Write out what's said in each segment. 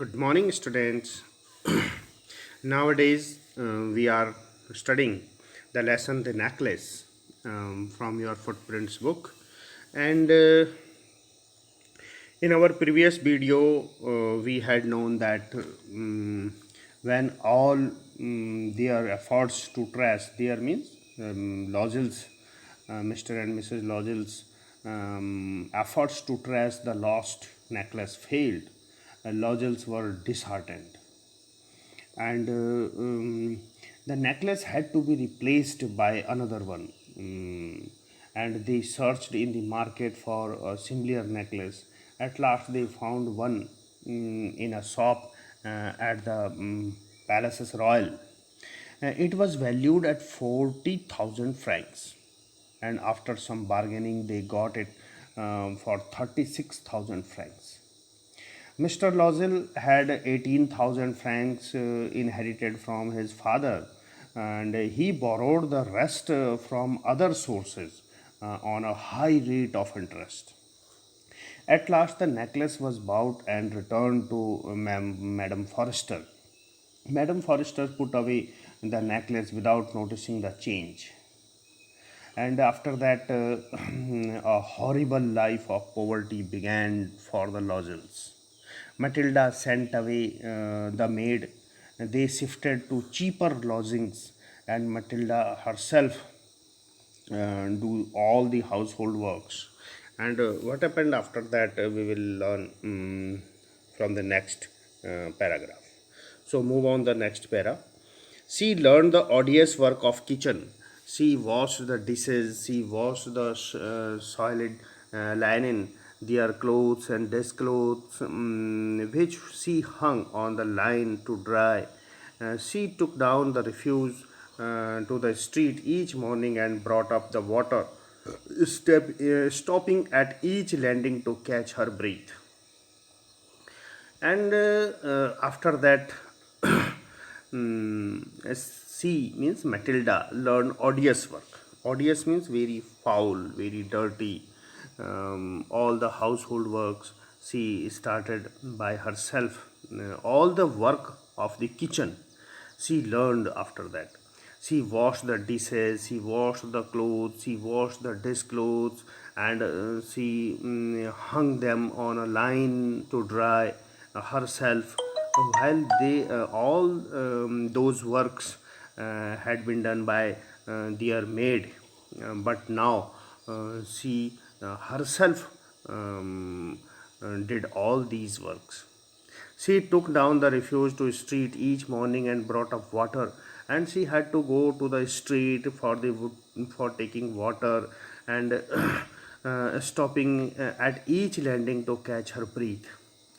Good morning, students. Nowadays, we are studying the lesson The Necklace from your Footprints book. And in our previous video, we had known that when all their efforts to trace, there means Lozel's, Mr. and Mrs. Lozel's efforts to trace the lost necklace failed. Lozel's were disheartened, and the necklace had to be replaced by another one. And they searched in the market for a similar necklace. At last, they found one in a shop at the Palaces Royal. It was valued at 40,000 francs, and after some bargaining, they got it for 36,000 francs. Mr. Lozel had 18,000 francs inherited from his father, and he borrowed the rest from other sources on a high rate of interest. At last, the necklace was bought and returned to Madame Forrester. Madame Forrester put away the necklace without noticing the change. And after that, a horrible life of poverty began for the Lozels. Matilda sent away the maid. They shifted to cheaper lodgings, and Matilda herself do all the household works. And what happened after that, we will learn from the next paragraph. So move on the next para. She learned the odious work of kitchen. She washed the dishes. She washed the soiled linen, their clothes and desk clothes, which she hung on the line to dry. She took down the refuse to the street each morning and brought up the water, stopping at each landing to catch her breath. And after that, C means Matilda learned odious work. Odious means very foul, very dirty. All the household works she started by herself. All the work of the kitchen she learned after that. She washed the dishes, she washed the clothes, she washed the dish clothes, and she hung them on a line to dry herself. While they all those works had been done by their maid, but now she herself did all these works. She took down the refuse to street each morning and brought up water, and she had to go to the street for taking water and stopping at each landing to catch her breath.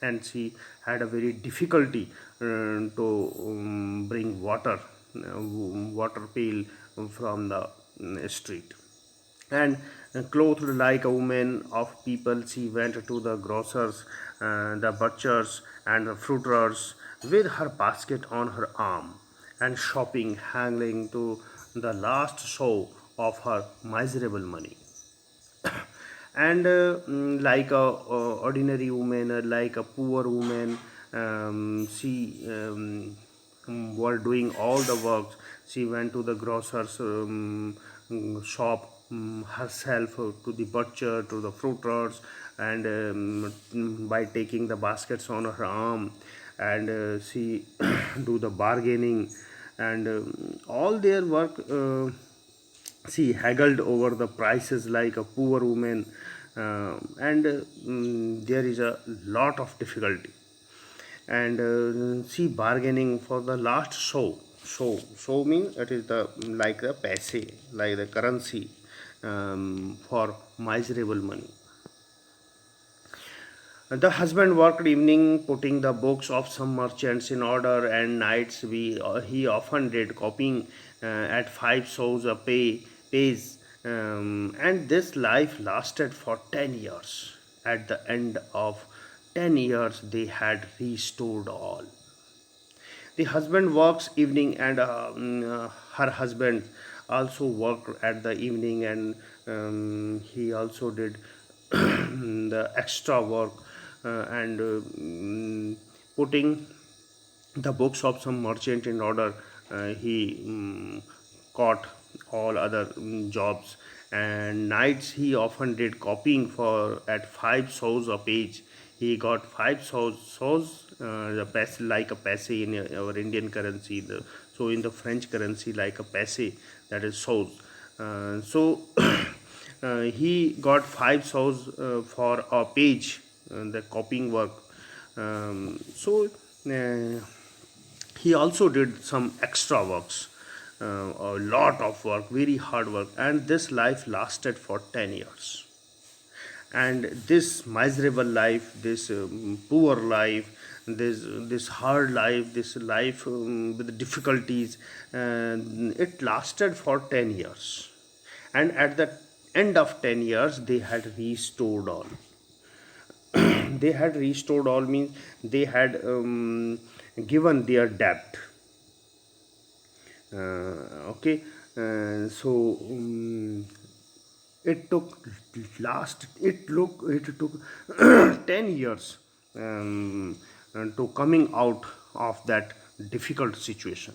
And she had a very difficulty to bring water pail from the street. And clothed like a woman of people, she went to the grocers, the butchers, and the fruiterers with her basket on her arm, and shopping, hanging to the last sou of her miserable money. And like a ordinary woman, like a poor woman, she were doing all the works. She went to the grocer's shop herself, to the butcher, to the fruiterers, and by taking the baskets on her arm, and she do the bargaining, and all their work. She haggled over the prices like a poor woman, and there is a lot of difficulty. And she bargaining for the last show means it is the like the paise, like the currency, for miserable money. The husband worked evening putting the books of some merchants in order, and nights he often did copying at 5 sous a pace. And this life lasted for 10 years. At the end of 10 years, they had restored all. The husband works evening, and her husband also worked at the evening, and he also did the extra work, and putting the books of some merchant in order. He caught all other jobs, and nights he often did copying for at 5 sous a page. He got 5 sous, the paise, like a paise in our Indian currency. So in the French currency, like a paise, that is sous. So he got 5 sous for a page, the copying work. So he also did some extra works, a lot of work, very hard work, and this life lasted for 10 years. And this miserable life, this poor life, this hard life, this life with difficulties, it lasted for 10 years. And at the end of 10 years, they had restored all. They had restored all means they had given their debt. Okay. So it took it took 10 years to coming out of that difficult situation.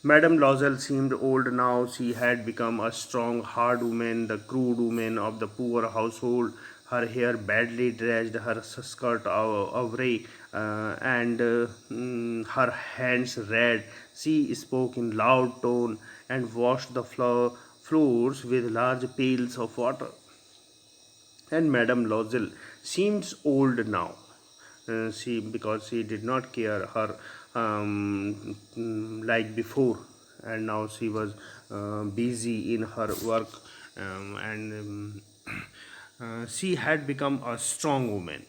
Madame Loisel seemed old now. She had become a strong, hard woman, the crude woman of the poor household. Her hair badly dressed, her skirt awry, and her hands red. She spoke in loud tone and washed the floors with large pails of water. And Madame Loisel seems old now. She because she did not care her like before, and now she was busy in her work, and she had become a strong woman,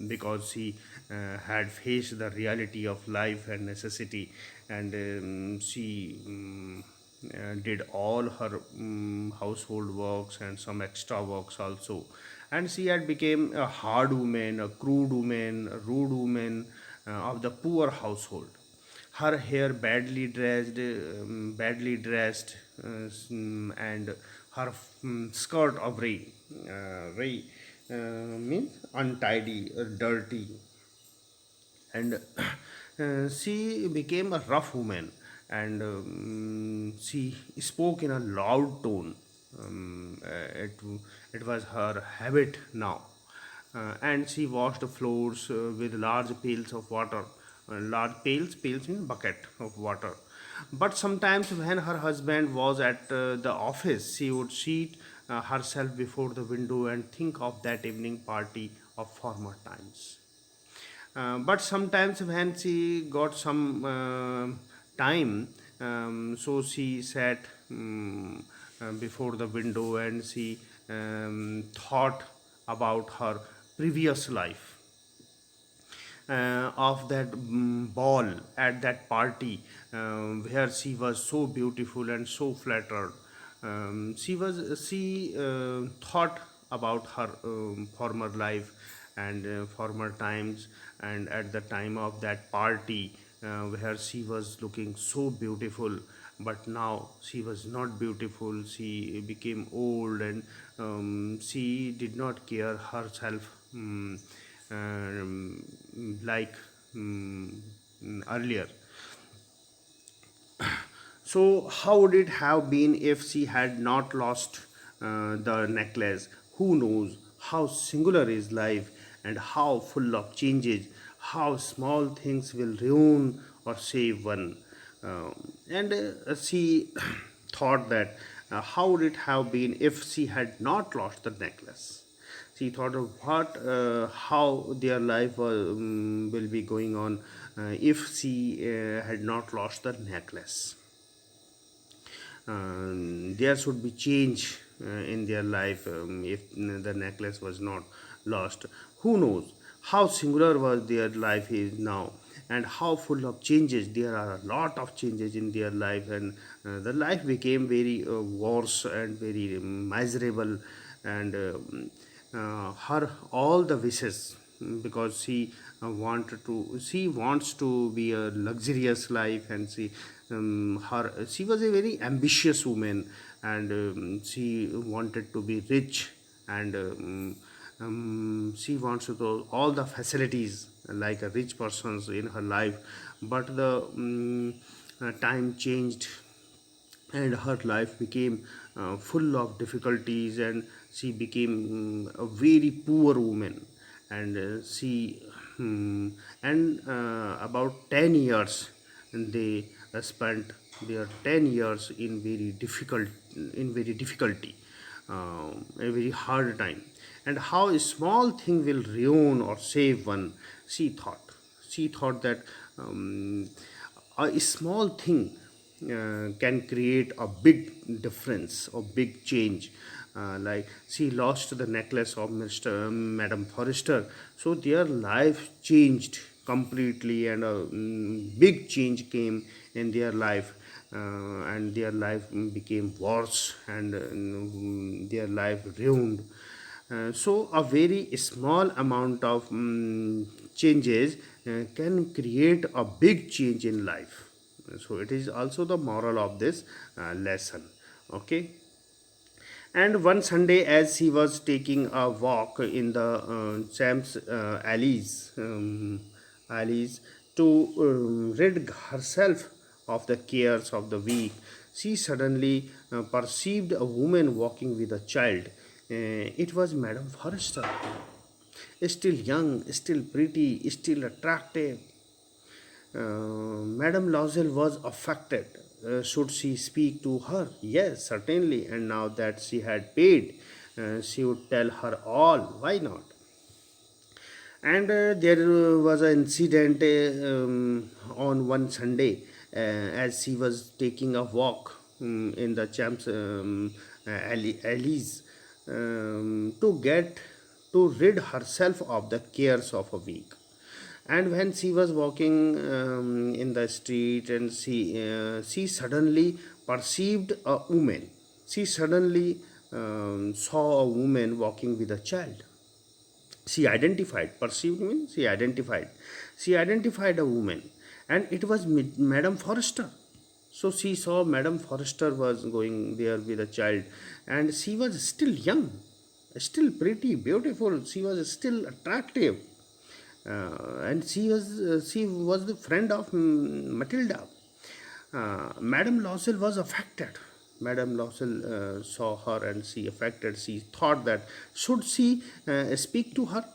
because she had faced the reality of life and necessity, and she did all her household works and some extra works also. And she had become a hard woman, a crude woman, a rude woman of the poor household. Her hair badly dressed, and her skirt of ray means untidy, dirty, and she became a rough woman, and she spoke in a loud tone. It was her habit now, and she washed the floors with large pails of water. Large pails means bucket of water. But sometimes when her husband was at the office, she would seat herself before the window and think of that evening party of former times. But sometimes when she got some time, so she sat before the window, and she thought about her previous life, of that ball at that party, where she was so beautiful and so flattered. She thought about her former life and former times, and at the time of that party, where she was looking so beautiful, but now she was not beautiful. She became old, and she did not care herself, um, like earlier. So, how would it have been if she had not lost the necklace? Who knows how singular is life, and how full of changes, how small things will ruin or save one. And she thought that, how would it have been if she had not lost the necklace? She thought of how their life will be going on if she had not lost the necklace. There should be change in their life if the necklace was not lost. Who knows how singular was their life is now, and how full of changes. There are a lot of changes in their life, and the life became very worse and very miserable, and her all the wishes, because she wants to be a luxurious life, and she was a very ambitious woman, and she wanted to be rich, and She wants to all the facilities like a rich person's in her life, but the time changed and her life became full of difficulties, and she became a very poor woman. And she and about 10 years, and they spent their 10 years in very difficulty, a very hard time. And how a small thing will ruin or save one, she thought. She thought that a small thing can create a big difference or big change. Like she lost the necklace of Mr. Madam Forrester, so their life changed completely, and a big change came in their life, and their life became worse, and their life ruined. So a very small amount of changes can create a big change in life. So it is also the moral of this lesson. Okay. And one Sunday, as he was taking a walk in the Champs alleys to rid herself of the cares of the week, she suddenly perceived a woman walking with a child. It was Madame Forrester, still young, still pretty, still attractive. Madame Loisel was affected. Should she speak to her? Yes, certainly. And now that she had paid, she would tell her all. Why not? And there was an incident on one Sunday, as she was taking a walk in the Champs alleys, to get to rid herself of the cares of a week. And when she was walking in the street, and she suddenly perceived a woman. She suddenly saw a woman walking with a child. She identified, perceived means she identified a woman, and it was Madame Forrester. So she saw Madame Forrester was going there with a child, and she was still young, still pretty, beautiful. She was still attractive, and she was the friend of Matilda. Madame Loisel was affected. Madame Loisel saw her, and she affected. She thought that should she speak to her.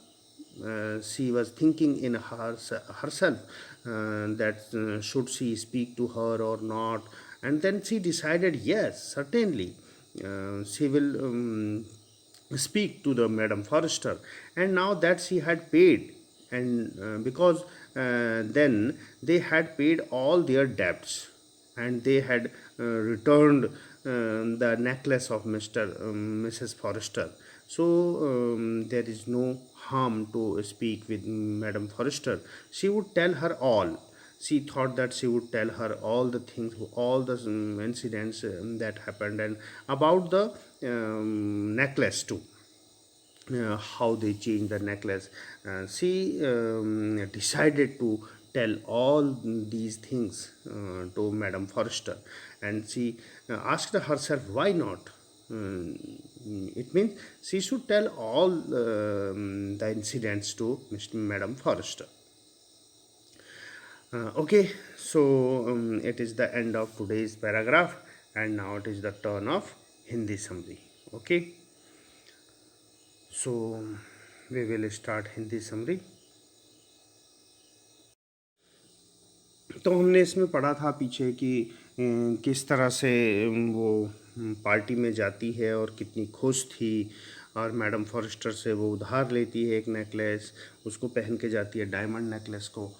She was thinking in herself that should she speak to her or not. And then she decided, yes, certainly, she will speak to the Madame Forrester. And now that she had paid, and because then they had paid all their debts, and they had returned the necklace of Mrs. Forrester. So there is no harm to speak with Madame Forrester. She would tell her all. She thought that she would tell her all the things, all the incidents that happened, and about the necklace too, how they changed the necklace. She decided to tell all these things to Madame Forrester, and she asked herself, why not? It means she should tell all the incidents to Madame Forrester. Okay, so it is the end of today's paragraph, and now it is the turn of Hindi summary. Okay, so we will start Hindi summary. तो हमने इसमें पढ़ा था पीछे कि किस तरह से वो पार्टी में जाती है और कितनी खुश थी, और मैडम फॉरेस्टर से वो उधार लेती है एक नेकलेस, उसको पहन के जाती है डायमंड नेकलेस को,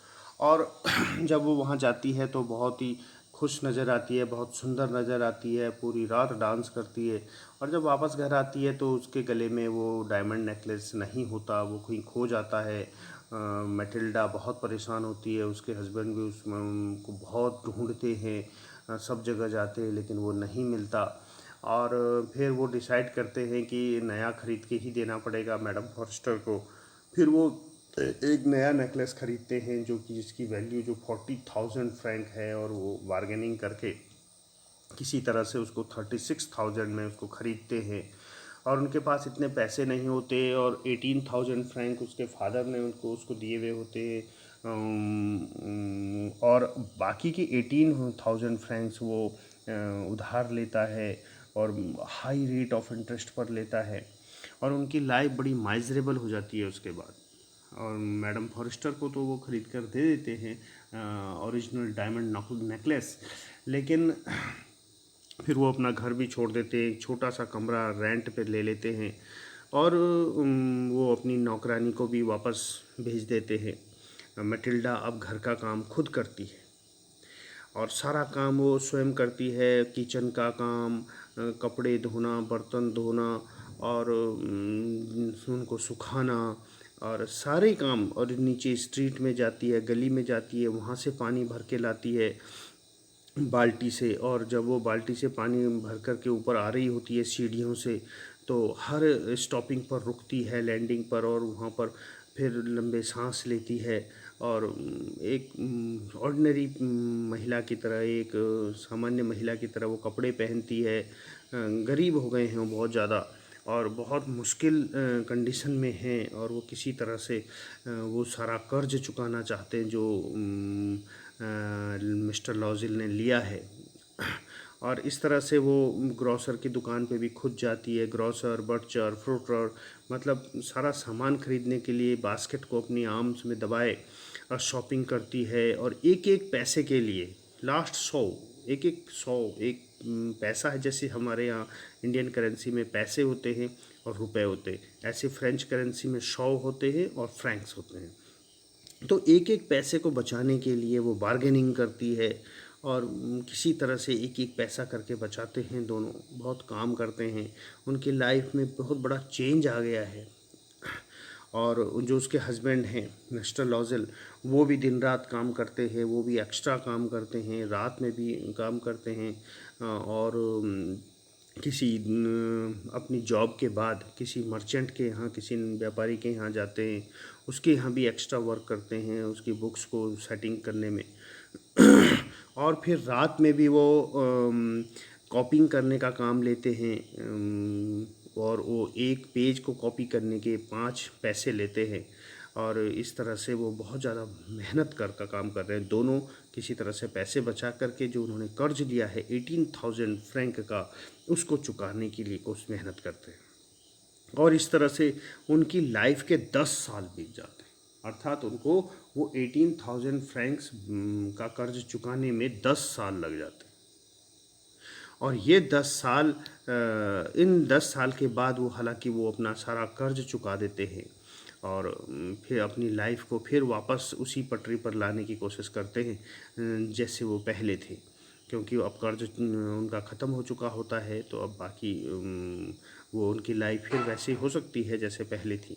और जब वो वहाँ जाती है तो बहुत ही खुश नज़र आती है, बहुत सुंदर नज़र आती है, पूरी रात डांस करती है, और जब वापस घर आती है तो उसके गले में वो डायमंड नेकलेस नहीं होता, वो कहीं खो जाता है। मैटिल्डा बहुत परेशान होती है, उसके हस्बैंड भी उसको बहुत ढूंढते हैं, सब जगह जाते हैं, लेकिन वो नहीं मिलता, और फिर वो डिसाइड करते हैं कि नया ख़रीद के ही देना पड़ेगा मैडम फॉरेस्टर को। फिर वो एक नया नेकलेस ख़रीदते हैं जो कि जिसकी वैल्यू जो 40,000 फ्रैंक है, और वो बार्गेनिंग करके किसी तरह से उसको 36,000 में उसको ख़रीदते हैं, और उनके पास इतने पैसे नहीं होते और 18,000 फ्रैंक उसके फादर ने उसको दिए हुए होते। और बाकी की 18,000 फ्रैंक्स वो उधार लेता है और हाई रेट ऑफ इंटरेस्ट पर लेता है, और उनकी लाइफ बड़ी माइजरेबल हो जाती है उसके बाद। और मैडम फॉरेस्टर को तो वो ख़रीद कर दे देते हैं ओरिजिनल डायमंड नेकलेस, लेकिन फिर वो अपना घर भी छोड़ देते हैं, एक छोटा सा कमरा रेंट पे ले लेते हैं, और वो अपनी नौकरानी को भी वापस भेज देते हैं। मैटिल्डा अब घर का काम खुद करती है और सारा काम वो स्वयं करती है, किचन का काम, कपड़े धोना, बर्तन धोना, और उनको सुखाना, और सारे काम। और नीचे स्ट्रीट में जाती है, गली में जाती है, वहाँ से पानी भर के लाती है बाल्टी से, और जब वो बाल्टी से पानी भर कर के ऊपर आ रही होती है सीढ़ियों से, तो हर स्टॉपिंग पर रुकती है, लैंडिंग पर, और वहाँ पर फिर लंबे सांस लेती है, और एक ऑर्डिनरी महिला की तरह, एक सामान्य महिला की तरह वो कपड़े पहनती है। गरीब हो गए हैं वो बहुत ज़्यादा, और बहुत मुश्किल कंडीशन में हैं, और वो किसी तरह से वो सारा कर्ज चुकाना चाहते हैं जो मिस्टर लॉजिल ने लिया है। और इस तरह से वो ग्रॉसर की दुकान पे भी खुद जाती है, ग्रॉसर, बर्चर, फ्रूटर, मतलब सारा सामान खरीदने के लिए बास्केट को अपनी आर्म्स में दबाए और शॉपिंग करती है, और एक एक पैसे के लिए लास्ट 100, एक एक 100, एक पैसा है, जैसे हमारे यहाँ इंडियन करेंसी में पैसे होते हैं और रुपए होते हैं, ऐसे फ्रेंच करेंसी में 100 होते हैं और फ्रैंक्स होते हैं। तो एक एक पैसे को बचाने के लिए वो बार्गेनिंग करती है, और किसी तरह से एक एक पैसा करके बचाते हैं, दोनों बहुत काम करते हैं। उनकी लाइफ में बहुत बड़ा चेंज आ गया है। और जो उसके हस्बैंड हैं मिस्टर लॉजिल, वो भी दिन रात काम करते हैं, वो भी एक्स्ट्रा काम करते हैं, रात में भी काम करते हैं, और किसी अपनी जॉब के बाद किसी मर्चेंट के यहाँ, किसी व्यापारी के यहाँ जाते हैं, उसके यहाँ भी एक्स्ट्रा वर्क करते हैं उसकी बुक्स को सेटिंग करने में। और फिर रात में भी वो कॉपिंग करने का काम लेते हैं, और वो एक पेज को कॉपी करने के 5 पैसे लेते हैं, और इस तरह से वो बहुत ज़्यादा मेहनत का काम कर रहे हैं दोनों। किसी तरह से पैसे बचा करके जो उन्होंने कर्ज लिया है 18,000 फ्रैंक का, उसको चुकाने के लिए कुछ मेहनत करते हैं। और इस तरह से उनकी लाइफ के 10 साल बीत जाते हैं, अर्थात उनको वो 18,000 फ्रैंक्स का कर्ज चुकाने में 10 साल लग जाते हैं। और ये 10 साल, इन 10 साल के बाद वो, हालांकि वो अपना सारा कर्ज चुका देते हैं, और फिर अपनी लाइफ को फिर वापस उसी पटरी पर लाने की कोशिश करते हैं जैसे वो पहले थे, क्योंकि अब कर्ज उनका ख़त्म हो चुका होता है, तो अब बाकी वो उनकी लाइफ फिर वैसी हो सकती है जैसे पहले थी।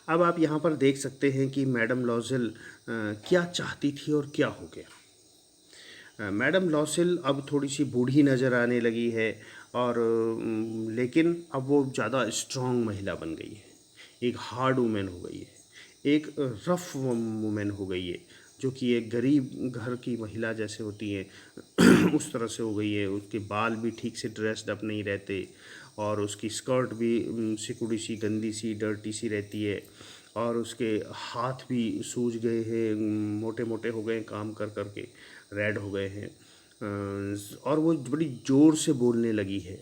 अब आप यहाँ पर देख सकते हैं कि मैडम लॉजिल क्या चाहती थी और क्या हो गया। मैडम लॉजिल अब थोड़ी सी बूढ़ी नज़र आने लगी है, और लेकिन अब वो ज़्यादा स्ट्रॉन्ग महिला बन गई है, एक हार्ड वुमेन हो गई है, एक रफ वुमेन हो गई है, जो कि एक गरीब घर की महिला जैसे होती है उस तरह से हो गई है। उसके बाल भी ठीक से ड्रेस्ड अप नहीं रहते, और उसकी स्कर्ट भी सिकुड़ी सी, गंदी सी, डर्टी सी रहती है, और उसके हाथ भी सूज गए हैं, मोटे मोटे हो गए काम कर कर के, रेड हो गए हैं, और वो बड़ी ज़ोर से बोलने लगी है।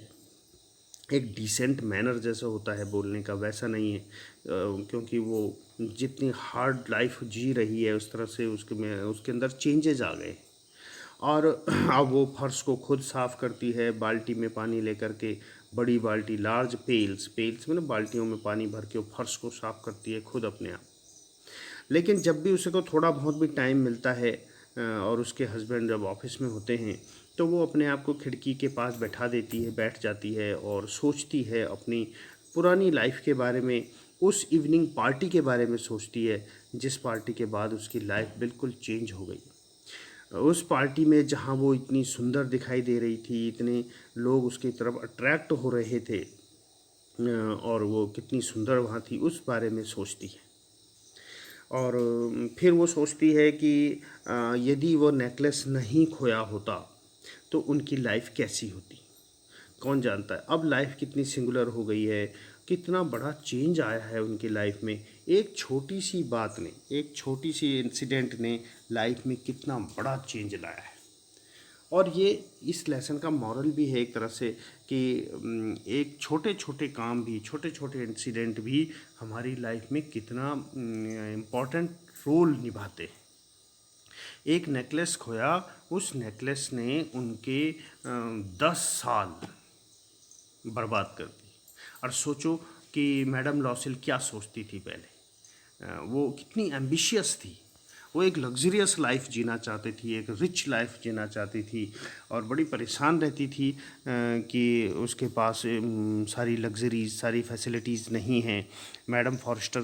एक डिसेंट मैनर जैसा होता है बोलने का, वैसा नहीं है, क्योंकि वो जितनी हार्ड लाइफ जी रही है उस तरह से उसके अंदर चेंजेस आ गए। और अब वो फर्श को खुद साफ़ करती है, बाल्टी में पानी लेकर के, बड़ी बाल्टी, लार्ज पेल्स में ना, बाल्टियों में पानी भर के वो फर्श को साफ़ करती है खुद अपने आप। लेकिन जब भी उसे को थोड़ा बहुत भी टाइम मिलता है, और उसके हस्बैंड जब ऑफिस में होते हैं, तो वो अपने आप को खिड़की के पास बैठ जाती है, और सोचती है अपनी पुरानी लाइफ के बारे में, उस इवनिंग पार्टी के बारे में सोचती है, जिस पार्टी के बाद उसकी लाइफ बिल्कुल चेंज हो गई। उस पार्टी में जहाँ वो इतनी सुंदर दिखाई दे रही थी, इतने लोग उसकी तरफ अट्रैक्ट हो रहे थे, और वो कितनी सुंदर वहाँ थी, उस बारे में सोचती है। और फिर वो सोचती है कि यदि वो नेकलेस नहीं खोया होता तो उनकी लाइफ कैसी होती। कौन जानता है। अब लाइफ कितनी सिंगुलर हो गई है, कितना बड़ा चेंज आया है उनकी लाइफ में। एक छोटी सी बात ने, एक छोटी सी इंसिडेंट ने लाइफ में कितना बड़ा चेंज लाया है। और ये इस लेसन का मॉरल भी है एक तरह से कि एक छोटे छोटे काम भी, छोटे छोटे इंसिडेंट भी हमारी लाइफ में कितना इम्पोर्टेंट रोल निभाते हैं। एक नेकलेस खोया, उस नेकलेस ने उनके 10 साल बर्बाद कर दी। और सोचो कि मैडम लॉसेल क्या सोचती थी पहले। वो कितनी एम्बिशियस थी। वो एक लग्जरियस लाइफ जीना चाहती थी, एक रिच लाइफ जीना चाहती थी, और बड़ी परेशान रहती थी कि उसके पास सारी लग्जरीज, सारी फैसिलिटीज़ नहीं हैं। मैडम फॉरेस्टर,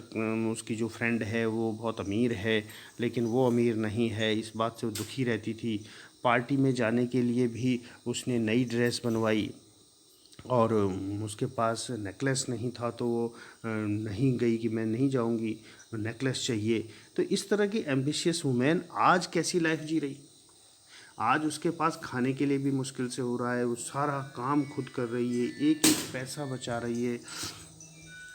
उसकी जो फ्रेंड है वो बहुत अमीर है, लेकिन वो अमीर नहीं है, इस बात से वो दुखी रहती थी। पार्टी में जाने के लिए भी उसने नई ड्रेस बनवाई, और उसके पास नेकलेस नहीं था तो वो नहीं गई कि मैं नहीं जाऊंगी, नेकलेस चाहिए। तो इस तरह की एम्बिशियस वुमेन आज कैसी लाइफ जी रही। आज उसके पास खाने के लिए भी मुश्किल से हो रहा है, वो सारा काम खुद कर रही है, एक एक पैसा बचा रही है।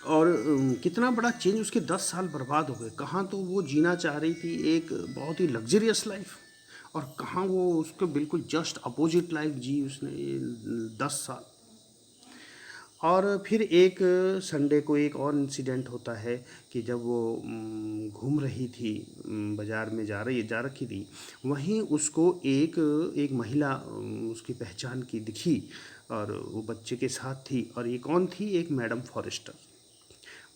और कितना बड़ा चेंज, उसके 10 साल बर्बाद हो गए। कहाँ तो वो जीना चाह रही थी एक बहुत ही लग्जरियस लाइफ, और कहाँ वो उसको बिल्कुल जस्ट अपोजिट लाइफ जी उसने 10 साल। और फिर एक संडे को एक और इंसिडेंट होता है कि जब वो घूम रही थी, बाज़ार में जा रखी थी, वहीं उसको एक महिला उसकी पहचान की दिखी, और वो बच्चे के साथ थी। और ये कौन थी? एक मैडम फॉरेस्टर।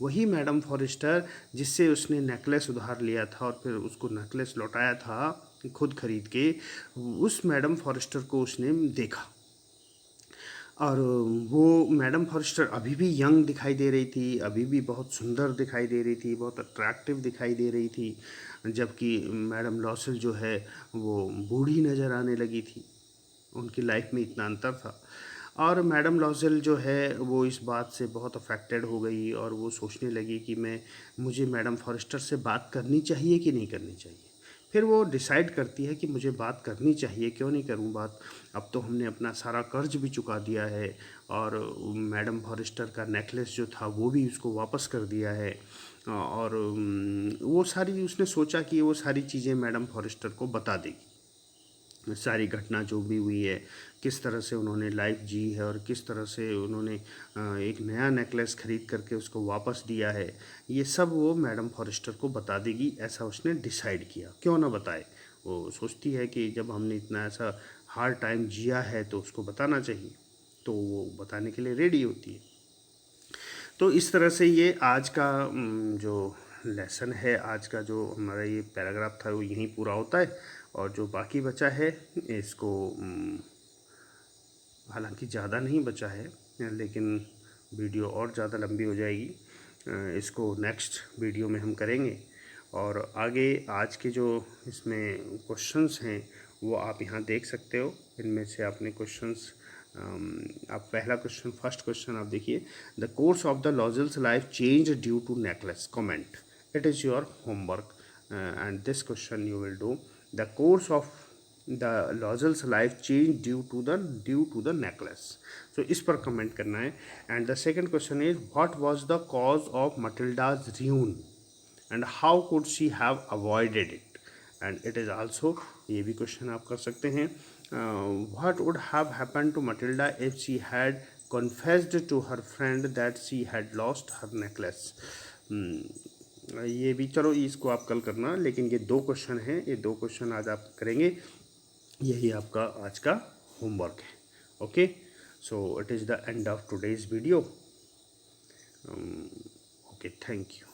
वही मैडम फॉरेस्टर जिससे उसने नेकलेस उधार लिया था और फिर उसको नेकलेस लौटाया था खुद खरीद के। उस मैडम फॉरेस्टर को उसने देखा, और वो मैडम फॉरेस्टर अभी भी यंग दिखाई दे रही थी, अभी भी बहुत सुंदर दिखाई दे रही थी, बहुत अट्रैक्टिव दिखाई दे रही थी। जबकि मैडम लॉसेल जो है वो बूढ़ी नज़र आने लगी थी। उनकी लाइफ में इतना अंतर था। और मैडम लॉसेल जो है वो इस बात से बहुत अफेक्टेड हो गई, और वो सोचने लगी कि मुझे मैडम फॉरेस्टर से बात करनी चाहिए कि नहीं करनी चाहिए। फिर वो डिसाइड करती है कि मुझे बात करनी चाहिए, क्यों नहीं करूं बात। अब तो हमने अपना सारा कर्ज भी चुका दिया है, और मैडम फॉरेस्टर का नेकलेस जो था वो भी उसको वापस कर दिया है। और वो सारी उसने सोचा कि वो सारी चीज़ें मैडम फॉरेस्टर को बता देगी, सारी घटना जो भी हुई है, किस तरह से उन्होंने लाइफ जी है, और किस तरह से उन्होंने एक नया नेकलेस ख़रीद करके उसको वापस दिया है, ये सब वो मैडम फॉरेस्टर को बता देगी। ऐसा उसने डिसाइड किया। क्यों ना बताए, वो सोचती है कि जब हमने इतना ऐसा हार्ड टाइम जिया है तो उसको बताना चाहिए, तो वो बताने के लिए रेडी होती है। तो इस तरह से ये आज का जो लेसन है, आज का जो हमारा ये पैराग्राफ था वो यहीं पूरा होता है। और जो बाकी बचा है इसको, हालांकि ज़्यादा नहीं बचा है, लेकिन वीडियो और ज़्यादा लंबी हो जाएगी। इसको नेक्स्ट वीडियो में हम करेंगे। और आगे आज के जो इसमें क्वेश्चंस हैं वो आप यहाँ देख सकते हो। इनमें से आपने क्वेश्चंस, आप पहला क्वेश्चन, फर्स्ट क्वेश्चन आप देखिए। The course of the Loisels life change due to necklace, comment. It is your homework, and this question you will do. The course of the Loisels life change due to the necklace. तो इस पर comment करना है। And the second question is what was the cause of Matilda's ruin and how could she have avoided it. And it is also, ये भी question आप कर सकते हैं, what would have happen to Matilda if she had confessed to her friend that she had lost her necklace. ये भी, चलो इसको आप कल करना, लेकिन ये दो क्वेश्चन हैं, ये दो क्वेश्चन आज आप करेंगे। यही आपका आज का होमवर्क है। Okay, so it is the end of today's video. Okay, thank you.